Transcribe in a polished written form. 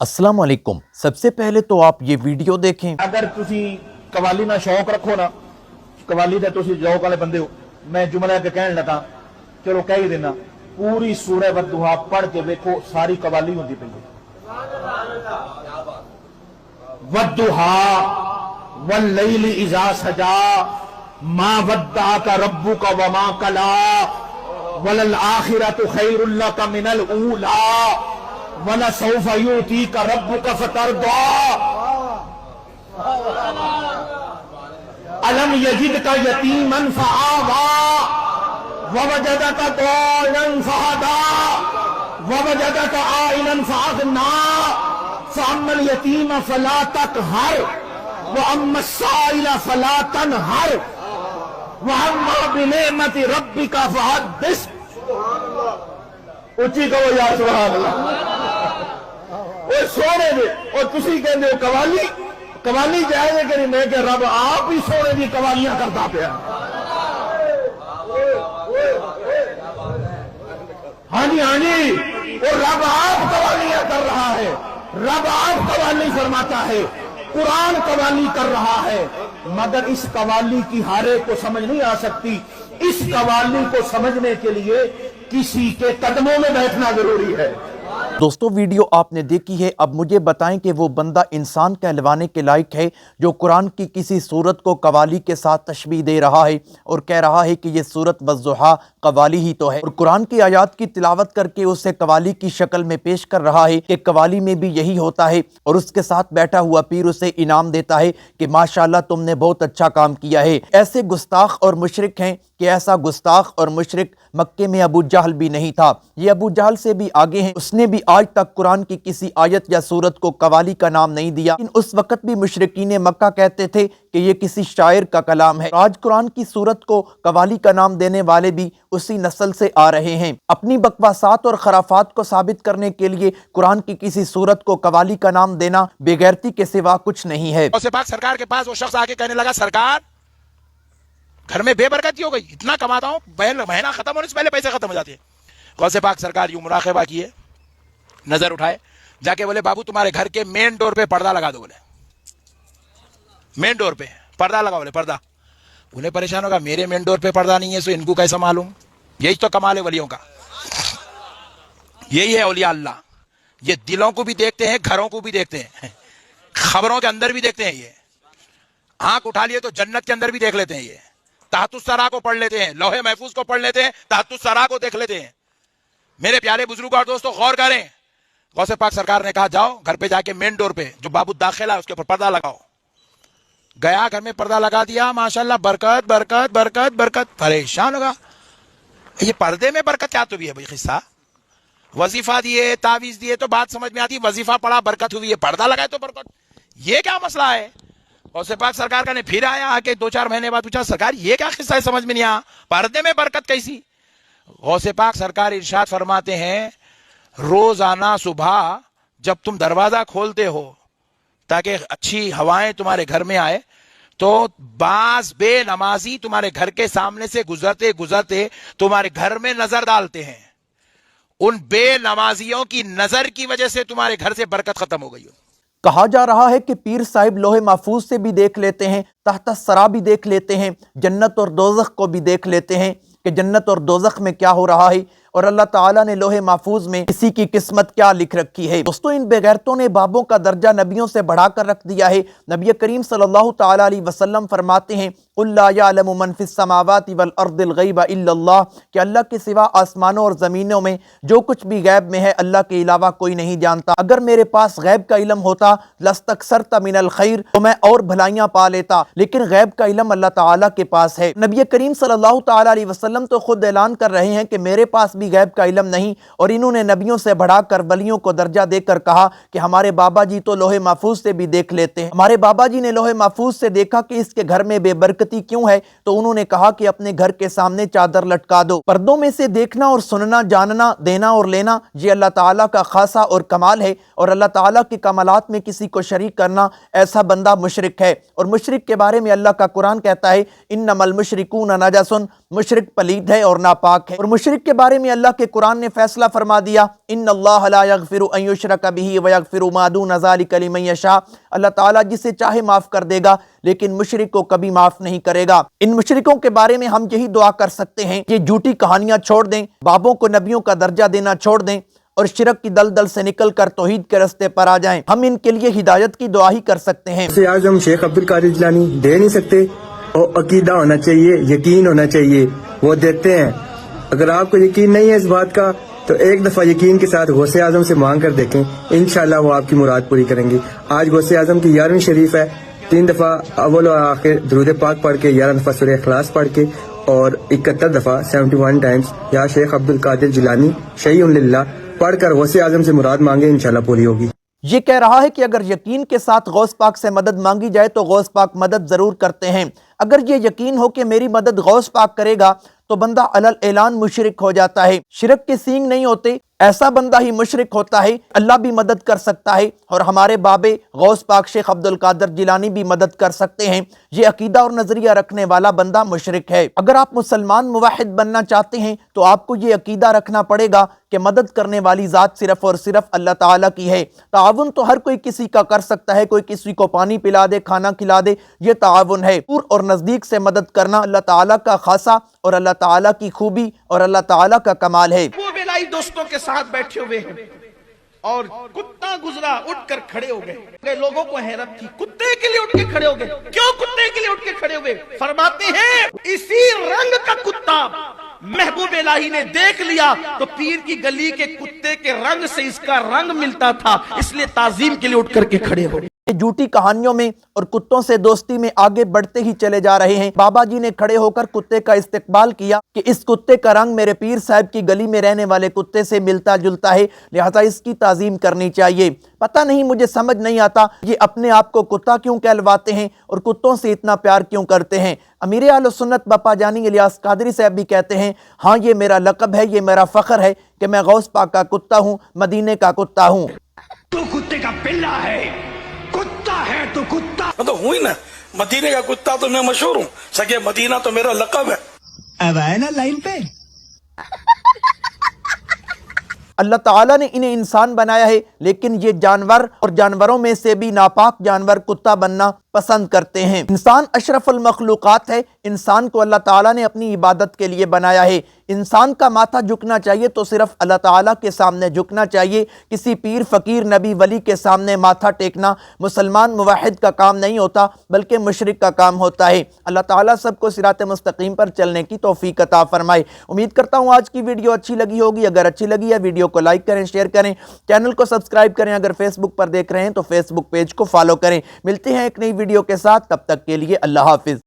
अस्सलाम वालेकुम। सबसे पहले तो आप ये वीडियो देखें। अगर तुसी कवाली ना शौक रखो ना, कवाली दे तुसी जौक वाले बंदे हो, मैं जुमला के कहन लगा, चलो कह ही देना, पूरी सूरह वद्दुहा पढ़ के देखो, सारी कवाली होती पई है। वद्दुहा वल्लैलि इज़ा सजा मा वद्दाका रब्बुका वमा कला वलल आखिरतु खैरुल लका मिनल ऊला वलसौफ युतीका रब्बुका फतरदा अलम यजिदका यतीमन फआवा ववजदका दालन फहदा ववजदका आइलन फअगना फअम्मल यतीम फला तकहर वअम्मा साइल फला तनहर वअम्मा बिनिअमति रब्बिका फहद्दिस। उची कहो या सुभान अल्लाह। ਉਹ ਸੋਹਣੇ ਦੇ ਉਹ ਤੁਸੀਂ ਕਹਿੰਦੇ ਹੋ ਕਵਾਲੀ ਜਾਇਜ਼ ਹੈ ਕਿ ਨਹੀਂ? ਮੈਂ ਕਿ ਰੱਬ ਆਪ ਹੀ ਸੋਹਣੇ ਦੀ ਕਵਾਲੀਆਂ ਕਰਦਾ ਪਿਆ। ਹਾਂਜੀ और रब आप कवालियां कर रहा है, रब आप कवाली फरमाता है, कुरान कवाली कर रहा है, मगर इस कवाली की हर एक को समझ नहीं आ सकती। इस कवाली को समझने के लिए किसी के कदमों में बैठना जरूरी है। दोस्तों वीडियो आपने देखी है, अब मुझे बताएं कि वो बंदा इंसान कहलवाने के लायक है जो कुरान की किसी सूरत को कवाली के साथ तशबीह दे रहा है और कह रहा है कि ये सूरत वज़्ज़ुहा कवाली ही तो है, और कुरान की आयत की तिलावत करके उसे कवाली की शक्ल में पेश कर रहा है कि कवाली में भी यही होता है, और उसके साथ बैठा हुआ पीर उसे इनाम देता है कि माशाअल्लाह तुमने बहुत अच्छा काम किया है। ऐसे गुस्ताख और मुशरिक हैं कि ऐसा गुस्ताख और मुशरिक मक्के में अबू जहल भी नहीं था, ये अबू जहल से भी आगे हैं। उसने भी आज तक कुरान की किसी आयत या सूरत को कवाली का नाम नहीं दिया। उस वक्त भी मुशरिकीन मक्का कहते थे कि ये किसी शायर का कलाम है। आज कुरान की सूरत को कवाली का नाम देने वाले भी उसी नस्ल से आ रहे हैं। अपनी बकवासात और खराफात को साबित करने के लिए कुरान की किसी सूरत को कवाली का नाम देना बेगैरती के सिवा कुछ नहीं है। सरकार के पास वो शख्स आके कहने लगा, सरकार घर में बेबरकती हो गई, इतना कमाता हूं, महीना खत्म होने से पहले पैसे खत्म हो जाते हैं। गौसे पाक सरकार यूं मुराक़बा किए, नजर उठाए, जाके बोले बाबू तुम्हारे घर के मेन डोर पे पर्दा लगा दो। बोले मेन डोर पे पर्दा लगा, बोले पर्दा। उन्हें परेशान होगा, मेरे मेन डोर पे पर्दा नहीं है तो इनको कैसा मालूम? यही तो कमाल है वलियों का, यही है औलिया अल्लाह। ये दिलों को भी देखते हैं, घरों को भी देखते हैं, खबरों के अंदर भी देखते हैं। ये आंख उठा लिए तो जन्नत के अंदर भी देख लेते हैं। ये तहतुस सरा को पढ़ लेते हैं, लौहे महफूज को पढ़ लेते हैं, तहतुस सरा को देख लेते हैं। मेरे प्यारे बुजुर्ग और दोस्तों गौर करें, गौसे पाक सरकार ने कहा जाओ घर पे जाके मेन डोर पे जो बाबू दाखिला है उसके ऊपर पर्दा लगाओ। गया घर में पर्दा लगा दिया, माशाल्लाह बरकत बरकत बरकत बरकत। परेशान होगा, ये पर्दे में बरकत क्या तो भी है भाई? किस्सा वजीफा दिए, तावीज दिए तो बात समझ में आती, वजीफा पढ़ा बरकत हुई है, पर्दा लगाए तो बरकत, ये क्या मसला है? गौसे पाक सरकार का ने फिर आया आके 2-4 महीने बाद पूछा, सरकार ये क्या किस्सा है, समझ में नहीं आया, पर्दे में बरकत कैसी? गौसे पाक सरकार इरशाद फरमाते हैं, रोजाना सुबह जब तुम दरवाजा खोलते हो ताकि अच्छी हवाएं तुम्हारे घर में आए, तो बाज बेनमाजी तुम्हारे घर के सामने से गुजरते गुजरते तुम्हारे घर में नजर डालते हैं। उन बेनमाजियों की नजर की वजह से तुम्हारे घर से बरकत खत्म हो गई। कहा जा रहा है कि पीर साहिब लोहे महफूज से भी देख लेते हैं, तहत सरा भी देख लेते हैं, जन्नत और दोज़ख को भी देख लेते हैं कि जन्नत और दोज़ख में क्या हो रहा है, और अल्लाह ताला ने लोहे महफूज में किसी की किस्मत क्या लिख रखी है। दोस्तों इन बेगैरतों ने बाबों का दर्जा नबियों से बढ़ाकर रख दिया है। नबी करीम सल्लल्लाहु ताला अलैहि वसल्लम फरमाते हैं, कुल ला यअलमु मन फिस समावाति वल अर्दिल गैब इल्लल्लाह, कि अल्लाह के सिवा आसमानों और ज़मीनों में जो कुछ भी गैब में है अल्लाह के अलावा कोई नहीं जानता। अगर मेरे पास गैब का इल्म होता लस्तक्सरत मिनल खैर, तो मैं और भलाइयाँ पा लेता, लेकिन गैब का इल्म अल्लाह ताला के पास है। नबी करीम सल्लल्लाहु ताला अलैहि वसल्लम तो खुद ऐलान कर रहे हैं कि मेरे पास गैब का इल्म नहीं, और इन्होंने नबियों से बढ़ाकर वलियों को दर्जा देकर कहा कि हमारे बाबा जी तो लोहे महफूज से भी देख लेते हैं। हमारे बाबा जी ने लोहे महफूज से देखा कि इसके घर में बेबरकती بدبختی کیوں ہے؟ تو انہوں نے کہا کہ اپنے گھر کے سامنے چادر لٹکا دو۔ پردوں میں سے دیکھنا اور سننا، جاننا، دینا اور لینا، یہ اللہ تعالیٰ کا خاصہ اور کمال ہے، اور اللہ تعالیٰ کے کمالات میں کسی کو شریک کرنا، ایسا بندہ مشرک ہے۔ اور مشرک کے بارے میں اللہ کا قرآن کہتا ہے انما المشرکون نجس، مشرک پلید ہے اور ناپاک ہے۔ اور مشرک کے بارے میں اللہ کے قرآن نے فیصلہ فرما دیا ان اللہ لا یغفر ان یشرک بہ ویغفر ما دون ذلک لمن یشاء، اللہ تعالیٰ جسے چاہے معاف کر دے گا لیکن مشرک کو کبھی معاف نہیں کرے گا۔ ان مشرکوں کے بارے میں ہم یہی دعا کر سکتے ہیں کہ جھوٹی کہانیاں چھوڑ دیں، بابوں کو نبیوں کا درجہ دینا چھوڑ دیں، اور شرک کی دلدل سے نکل کر توحید کے رستے پر آ جائیں۔ ہم ان کے لیے ہدایت کی دعا ہی کر سکتے ہیں۔ سے اعظم شیخ عبد القادر جیلانی دے نہیں سکتے، اور عقیدہ ہونا چاہیے، یقین ہونا چاہیے، وہ دیتے ہیں۔ اگر آپ کو یقین نہیں ہے اس بات کا تو ایک دفعہ یقین کے ساتھ غوث اعظم سے مانگ کر دیکھیں، انشاءاللہ وہ آپ کی مراد پوری کریں گے۔ آج غوث اعظم کی 11ویں شریف ہے، 3 دفعہ اول و آخر درود پاک پڑھ کے، 11 دفعہ سورہ اخلاص پڑھ کے، اور 71 دفعہ 71 ٹائمز یا شیخ عبد القادر جیلانی شیء للہ پڑھ کر غوث اعظم سے مراد مانگے، انشاءاللہ پوری ہوگی۔ یہ کہہ رہا ہے کہ اگر یقین کے ساتھ غوث پاک سے مدد مانگی جائے تو غوث پاک مدد ضرور کرتے ہیں۔ اگر یہ یقین ہو کہ میری مدد غوث پاک کرے گا تو بندہ علل اعلان مشرک ہو جاتا ہے۔ شرک کے سینگ نہیں ہوتے، ایسا بندہ ہی مشرک ہوتا ہے۔ اللہ بھی مدد کر سکتا ہے، اور ہمارے بابے غوث پاک شیخ عبد القادر جیلانی بھی مدد کر سکتے ہیں۔ یہ عقیدہ اور نظریہ رکھنے والا بندہ مشرک ہے۔ اگر آپ مسلمان موحد بننا چاہتے ہیں تو آپ کو یہ عقیدہ رکھنا پڑے گا کہ مدد کرنے والی ذات صرف اور صرف اللہ تعالیٰ کی ہے۔ تعاون تو ہر کوئی کسی کا کر سکتا ہے، کوئی کسی کو پانی پلا دے، کھانا کھلا دے، یہ تعاون ہے۔ دور اور نزدیک سے مدد کرنا اللہ تعالیٰ کا خاصہ اور اللہ تعالیٰ کی خوبی اور اللہ تعالیٰ کا کمال ہے۔ وہ بلائی دوستوں کے ساتھ بیٹھے ہوئے ہیں اور کتا گزرا، اٹھ کر کھڑے ہو گئے۔ لوگوں کو حیرت تھی، کتے کے لیے اٹھ کے کھڑے ہو گئے، کیوں کتے کے لیے اٹھ کے کھڑے ہوئے؟ فرماتے ہیں اسی رنگ کا کتا محبوب الہی نے دیکھ لیا تو پیر کی گلی کے کتے کے رنگ سے اس کا رنگ ملتا تھا، اس لیے تعظیم کے لیے اٹھ کر کے کھڑے ہو گئے۔ جھوٹی کہانیوں میں اور کتوں سے دوستی میں آگے بڑھتے ہی چلے جا رہے ہیں۔ بابا جی نے کھڑے ہو کر کتے کا استقبال کیا کہ اس کتے کا رنگ میرے پیر صاحب کی گلی میں رہنے والے کتے سے ملتا جلتا ہے، لہذا اس کی تعظیم کرنی چاہیے۔ پتہ نہیں، مجھے سمجھ نہیں آتا یہ اپنے آپ کو کتا کیوں کہلواتے ہیں اور کتوں سے اتنا پیار کیوں کرتے ہیں۔ امیر اہل سنت باپا جانی الیاس قادری صاحب بھی کہتے ہیں ہاں یہ میرا لقب ہے، یہ میرا فخر ہے کہ میں غوث پاک کا کتا ہوں، مدینے کا کتا ہوں۔ تو کتے کا پلہ ہے، کتا ہے تو کتا۔ میں تو ہوں ہی نا مدینے کا کتا، تو میں مشہور ہوں، سگے مدینہ تو میرا لقب ہے۔ اب آئے نا لائن پہ۔ اللہ تعالیٰ نے انہیں انسان بنایا ہے، لیکن یہ جانور اور جانوروں میں سے بھی ناپاک جانور کتا بننا پسند کرتے ہیں۔ انسان اشرف المخلوقات ہے، انسان کو اللہ تعالیٰ نے اپنی عبادت کے لیے بنایا ہے۔ انسان کا ماتھا جھکنا چاہیے تو صرف اللہ تعالیٰ کے سامنے جھکنا چاہیے، کسی پیر فقیر نبی ولی کے سامنے ماتھا ٹیکنا مسلمان موحد کا کام نہیں ہوتا بلکہ مشرک کا کام ہوتا ہے۔ اللہ تعالیٰ سب کو صراط مستقیم پر چلنے کی توفیق عطا فرمائے۔ امید کرتا ہوں آج کی ویڈیو اچھی لگی ہوگی۔ اگر اچھی لگی ہے ویڈیو کو لائک کریں، شیئر کریں، چینل کو سبسکرائب کریں، اگر فیس بک پر دیکھ رہے ہیں تو فیس بک پیج کو فالو کریں۔ ملتے ہیں ایک نئی ویڈیو کے ساتھ، تب تک کے لیے اللہ حافظ۔